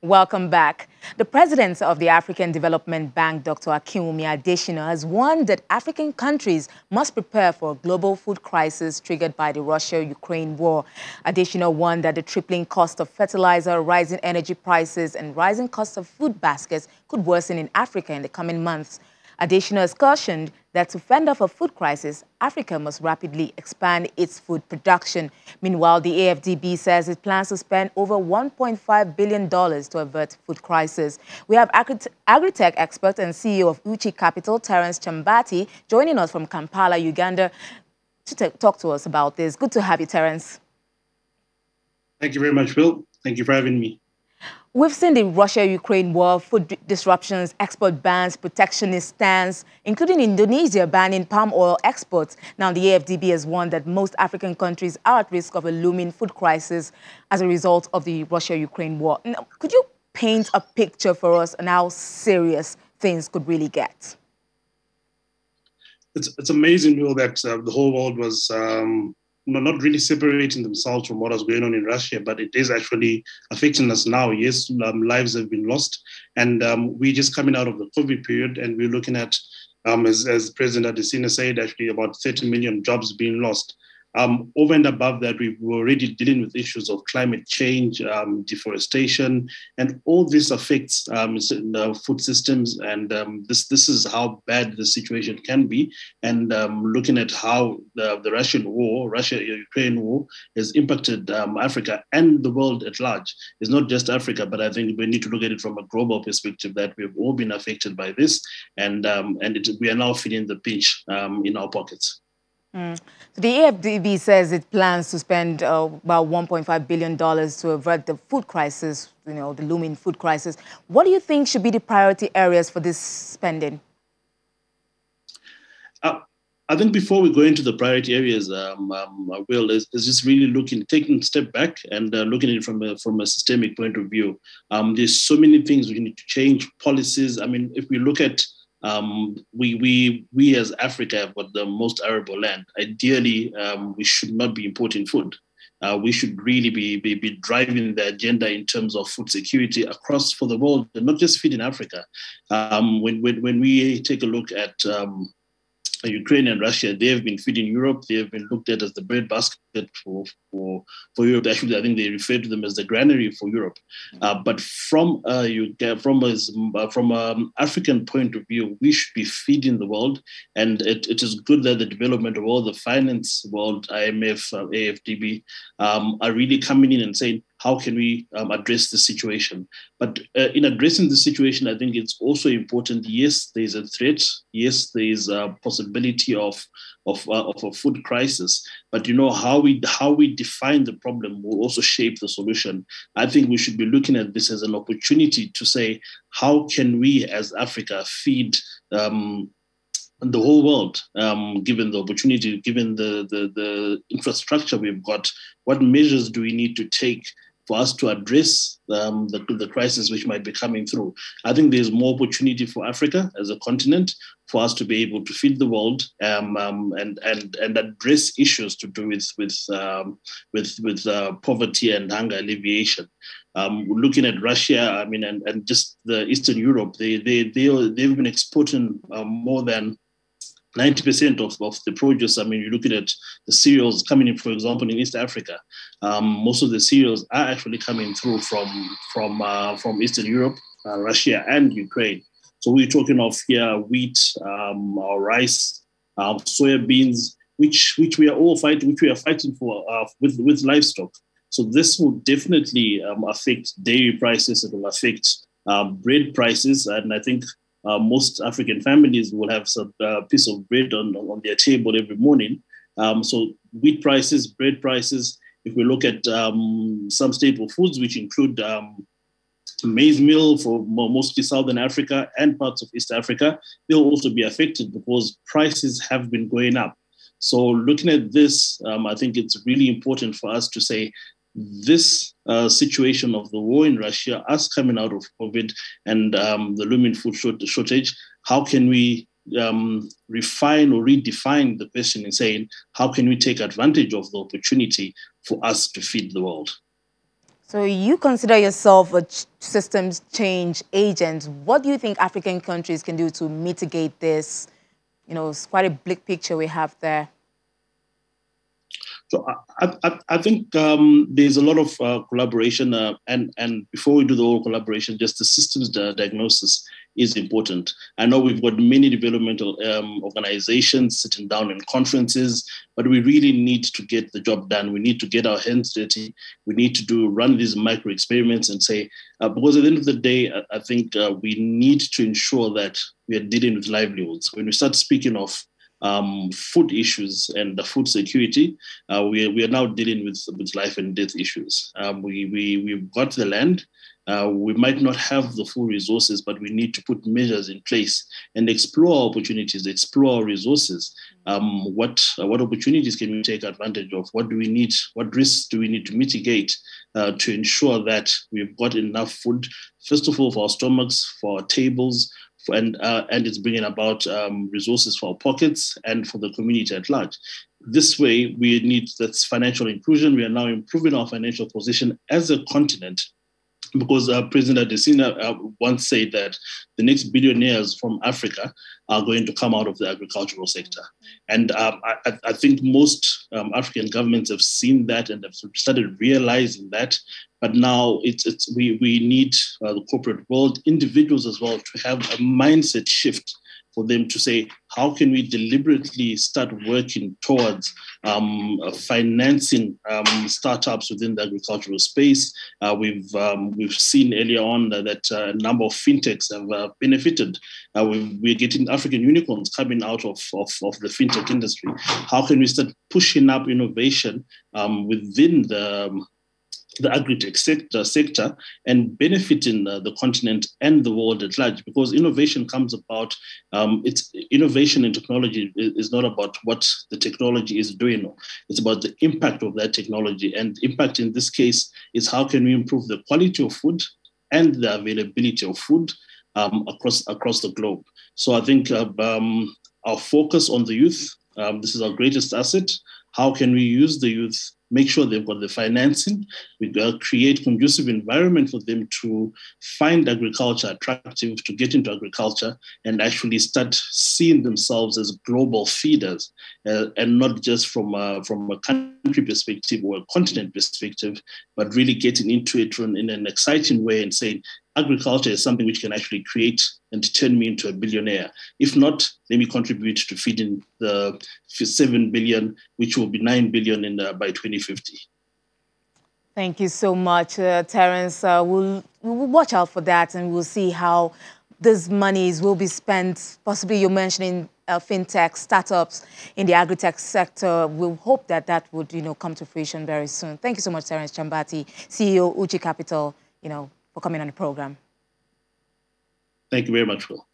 Welcome back. The president of the African Development Bank, Dr. Akinwumi Adesina, has warned that African countries must prepare for a global food crisis triggered by the Russia-Ukraine war. Adesina warned that the tripling cost of fertilizer, rising energy prices, and rising costs of food baskets could worsen in Africa in the coming months. Adesina has cautioned that to fend off a food crisis, Africa must rapidly expand its food production. Meanwhile, the AFDB says it plans to spend over $1.5 billion to avert food crisis. We have agri-tech expert and CEO of Uchi Capital, Terence Chambati, joining us from Kampala, Uganda, to talk to us about this. Good to have you, Terence. Thank you very much, Will. Thank you for having me. We've seen the Russia-Ukraine war, food disruptions, export bans, protectionist stance, including Indonesia banning palm oil exports. Now, the AFDB has warned that most African countries are at risk of a looming food crisis as a result of the Russia-Ukraine war. Now, could you paint a picture for us on how serious things could really get? It's amazing, Will, that the whole world was not really separating themselves from what was going on in Russia, but it is actually affecting us now. Yes, lives have been lost, and we're just coming out of the COVID period, and we're looking at, as President Adesina said, actually about 30 million jobs being lost. Over and above that, we were already dealing with issues of climate change, deforestation, and all this affects food systems. And this is how bad the situation can be. And looking at how the Russia-Ukraine war has impacted Africa and the world at large. It's not just Africa, but I think we need to look at it from a global perspective that we've all been affected by this, and we are now feeling the pinch in our pockets. So the AFDB says it plans to spend about $1.5 billion to avert the food crisis, the looming food crisis. What do you think should be the priority areas for this spending? I think before we go into the priority areas, Will, is just really taking a step back and looking at it from a systemic point of view. There's so many things we need to change, policies. I mean, if we look at we as Africa have got the most arable land. Ideally, we should not be importing food. We should really be driving the agenda in terms of food security across for the world, and not just feeding Africa. When we take a look at Ukraine and Russia, they have been feeding Europe. They have been looked at as the breadbasket for Europe. Actually, I think they refer to them as the granary for Europe. But from an African point of view, we should be feeding the world. And it is good that the development of all the finance world, IMF, AFDB, are really coming in and saying, how can we address the situation? But in addressing the situation, I think it's also important. Yes, there is a threat. Yes, there is a possibility of a food crisis. But how we define the problem will also shape the solution. I think we should be looking at this as an opportunity to say, how can we as Africa feed the whole world, given the opportunity, given the infrastructure we've got? What measures do we need to take for us to address the crisis which might be coming through? I think there's more opportunity for Africa as a continent for us to be able to feed the world and address issues to do with poverty and hunger alleviation. Looking at Russia, I mean, and just the Eastern Europe, they've been exporting more than 90% of the produce. I mean, you're looking at the cereals coming in, for example, in East Africa. Most of the cereals are actually coming through from Eastern Europe, Russia, and Ukraine. So we're talking of here wheat, or rice, soybeans, which we are all fighting, which we are fighting for with livestock. So this will definitely affect dairy prices. It will affect bread prices, and I think most African families will have some piece of bread on their table every morning. So wheat prices, bread prices. If we look at some staple foods, which include maize meal for mostly Southern Africa and parts of East Africa, they'll also be affected because prices have been going up. So looking at this, I think it's really important for us to say, this situation of the war in Russia, us coming out of COVID and the looming food shortage, how can we refine or redefine the question in saying, how can we take advantage of the opportunity for us to feed the world? So you consider yourself a systems change agent. What do you think African countries can do to mitigate this? You know, it's quite a bleak picture we have there. So I think there's a lot of collaboration, and before we do the whole collaboration, just the systems diagnosis is important. I know we've got many developmental organizations sitting down in conferences, but we really need to get the job done. We need to get our hands dirty. We need to run these micro experiments and say, because at the end of the day, I think we need to ensure that we are dealing with livelihoods. When we start speaking of food issues and the food security, we are now dealing with life and death issues. We've got the land. We might not have the full resources, but we need to put measures in place and explore opportunities, explore resources. What opportunities can we take advantage of? What do we need? What risks do we need to mitigate to ensure that we've got enough food, first of all, for our stomachs, for our tables, and it's bringing about resources for our pockets and for the community at large. This way, we need that's financial inclusion. We are now improving our financial position as a continent, because President Adesina once said that the next billionaires from Africa are going to come out of the agricultural sector. And I think most African governments have seen that and have started realizing that. But now we need the corporate world, individuals as well, to have a mindset shift for them to say, how can we deliberately start working towards financing startups within the agricultural space? We've seen earlier on that a number of fintechs have benefited. We're getting African unicorns coming out of the fintech industry. How can we start pushing up innovation within the agri-tech sector and benefiting the continent and the world at large? Because innovation comes about, it's innovation in technology is not about what the technology is doing. It's about the impact of that technology. And impact in this case is how can we improve the quality of food and the availability of food across the globe. So I think our focus on the youth, this is our greatest asset. How can we use the youth, make sure they've got the financing, we create conducive environment for them to find agriculture attractive, to get into agriculture and actually start seeing themselves as global feeders, and not just from a country perspective or a continent perspective, but really getting into it in an exciting way and saying, agriculture is something which can actually create and turn me into a billionaire. If not, let me contribute to feeding the 7 billion, which will be 9 billion by 2050. Thank you so much, Terence. We'll watch out for that, and we'll see how these monies will be spent. Possibly you're mentioning fintech startups in the agri-tech sector. We'll hope that that would, come to fruition very soon. Thank you so much, Terence Chambati, CEO, Uchi Capital, for coming on the program. Thank you very much, Phil.